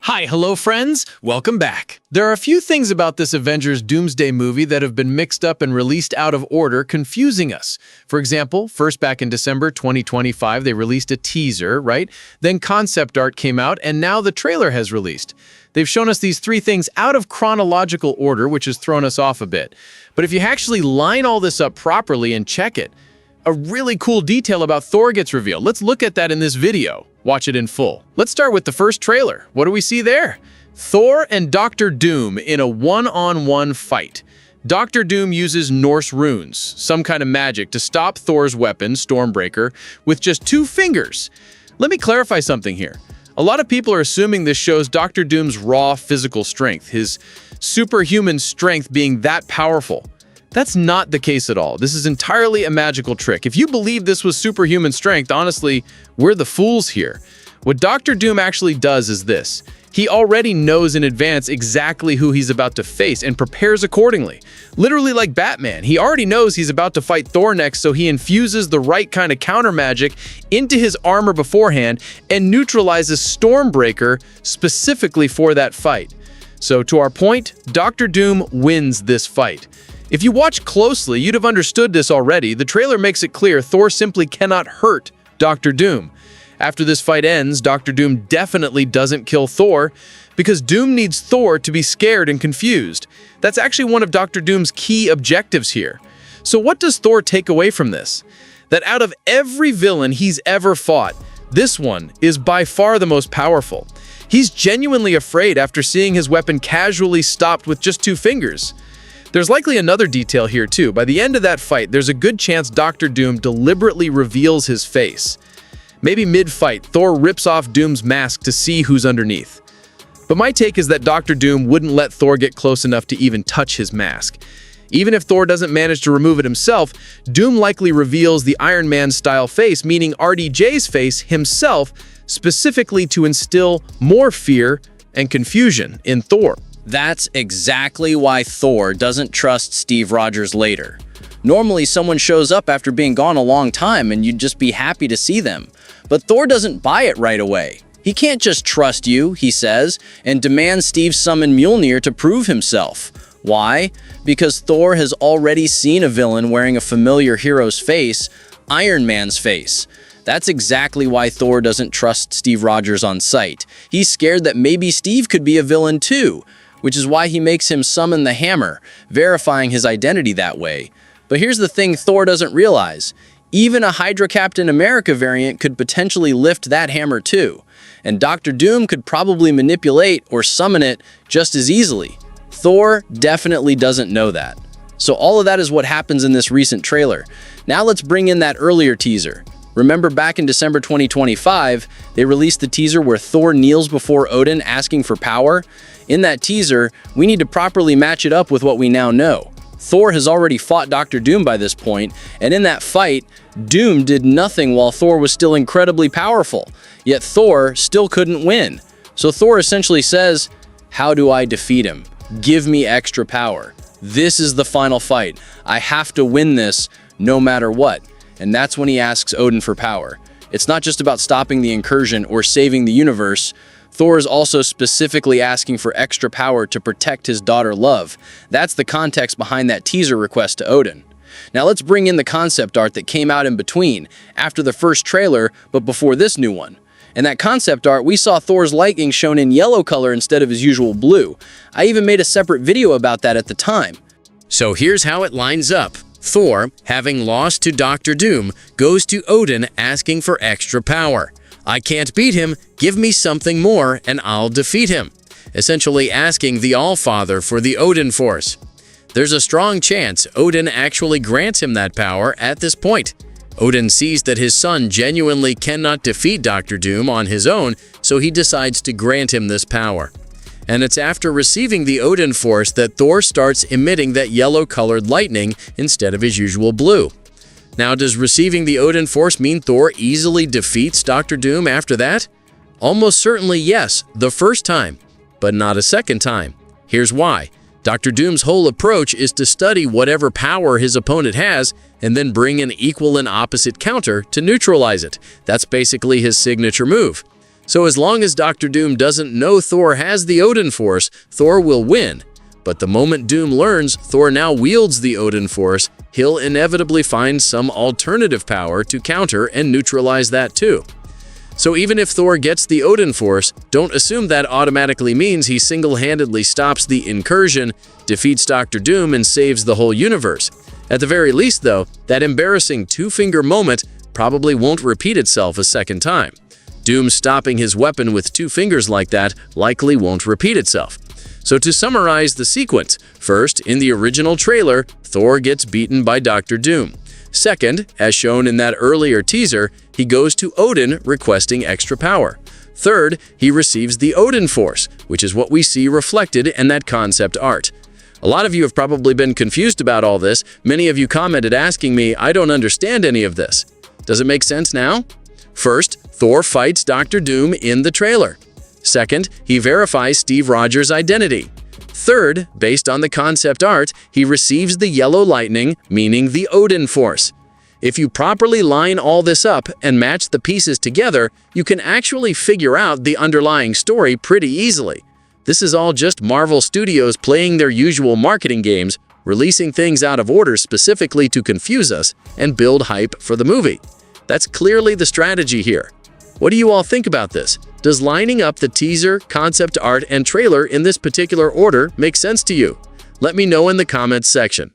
Hi, hello friends, welcome back. There are a few things about this Avengers Doomsday movie that have been mixed up and released out of order, confusing us. For example, first back in December 2025, they released a teaser, right? Then concept art came out, and now the trailer has released. They've shown us these three things out of chronological order, which has thrown us off a bit. But if you actually line all this up properly and check it, a really cool detail about Thor gets revealed. Let's look at that in this video. Watch it in full. Let's start with the first trailer. What do we see there? Thor and Dr. Doom in a one-on-one fight. Dr. Doom uses Norse runes, some kind of magic, to stop Thor's weapon, Stormbreaker, with just 2 fingers. Let me clarify something here. A lot of people are assuming this shows Dr. Doom's raw physical strength, his superhuman strength being that powerful. That's not the case at all. This is entirely a magical trick. If you believe this was superhuman strength, honestly, we're the fools here. What Dr. Doom actually does is this. He already knows in advance exactly who he's about to face and prepares accordingly. Literally like Batman, he already knows he's about to fight Thor next, so he infuses the right kind of counter magic into his armor beforehand and neutralizes Stormbreaker specifically for that fight. So to our point, Dr. Doom wins this fight. If you watch closely, you'd have understood this already. The trailer makes it clear Thor simply cannot hurt Dr. Doom. After this fight ends, Dr. Doom definitely doesn't kill Thor because Doom needs Thor to be scared and confused. That's actually one of Dr. Doom's key objectives here. So what does Thor take away from this? That out of every villain he's ever fought, this one is by far the most powerful. He's genuinely afraid after seeing his weapon casually stopped with just 2 fingers. There's likely another detail here too. By the end of that fight, there's a good chance Dr. Doom deliberately reveals his face. Maybe mid-fight, Thor rips off Doom's mask to see who's underneath. But my take is that Dr. Doom wouldn't let Thor get close enough to even touch his mask. Even if Thor doesn't manage to remove it himself, Doom likely reveals the Iron Man-style face, meaning RDJ's face himself, specifically to instill more fear and confusion in Thor. That's exactly why Thor doesn't trust Steve Rogers later. Normally, someone shows up after being gone a long time and you'd just be happy to see them. But Thor doesn't buy it right away. He can't just trust you, he says, and demands Steve summon Mjolnir to prove himself. Why? Because Thor has already seen a villain wearing a familiar hero's face, Iron Man's face. That's exactly why Thor doesn't trust Steve Rogers on sight. He's scared that maybe Steve could be a villain too, which is why he makes him summon the hammer, verifying his identity that way. But here's the thing Thor doesn't realize. Even a Hydra Captain America variant could potentially lift that hammer too, and Dr. Doom could probably manipulate or summon it just as easily. Thor definitely doesn't know that. So all of that is what happens in this recent trailer. Now let's bring in that earlier teaser. Remember back in December 2025, they released the teaser where Thor kneels before Odin asking for power? In that teaser, we need to properly match it up with what we now know. Thor has already fought Dr. Doom by this point, and in that fight, Doom did nothing while Thor was still incredibly powerful. Yet Thor still couldn't win. So Thor essentially says, "How do I defeat him? Give me extra power. This is the final fight. I have to win this no matter what." And that's when he asks Odin for power. It's not just about stopping the incursion or saving the universe. Thor is also specifically asking for extra power to protect his daughter Love. That's the context behind that teaser request to Odin. Now let's bring in the concept art that came out in between, after the first trailer, but before this new one. In that concept art, we saw Thor's lightning shown in yellow color instead of his usual blue. I even made a separate video about that at the time. So here's how it lines up. Thor, having lost to Dr. Doom, goes to Odin asking for extra power. "I can't beat him, give me something more and I'll defeat him," essentially asking the Allfather for the Odinforce. There's a strong chance Odin actually grants him that power at this point. Odin sees that his son genuinely cannot defeat Dr. Doom on his own, so he decides to grant him this power. And it's after receiving the Odinforce that Thor starts emitting that yellow-colored lightning instead of his usual blue. Now, does receiving the Odinforce mean Thor easily defeats Dr. Doom after that? Almost certainly yes, the first time, but not a second time. Here's why. Dr. Doom's whole approach is to study whatever power his opponent has and then bring an equal and opposite counter to neutralize it. That's basically his signature move. So as long as Dr. Doom doesn't know Thor has the Odinforce, Thor will win. But the moment Doom learns Thor now wields the Odinforce, he'll inevitably find some alternative power to counter and neutralize that too. So even if Thor gets the Odinforce, don't assume that automatically means he single-handedly stops the incursion, defeats Dr. Doom, and saves the whole universe. At the very least, though, that embarrassing two-finger moment probably won't repeat itself a second time. Doom stopping his weapon with two fingers like that likely won't repeat itself. So to summarize the sequence, first, in the original trailer, Thor gets beaten by Dr. Doom. Second, as shown in that earlier teaser, he goes to Odin requesting extra power. Third, he receives the Odinforce, which is what we see reflected in that concept art. A lot of you have probably been confused about all this. Many of you commented asking me, I don't understand any of this. Does it make sense now? First, Thor fights Dr. Doom in the trailer. Second, he verifies Steve Rogers' identity. Third, based on the concept art, he receives the yellow lightning, meaning the Odinforce. If you properly line all this up and match the pieces together, you can actually figure out the underlying story pretty easily. This is all just Marvel Studios playing their usual marketing games, releasing things out of order specifically to confuse us and build hype for the movie. That's clearly the strategy here. What do you all think about this? Does lining up the teaser, concept art, and trailer in this particular order make sense to you? Let me know in the comments section.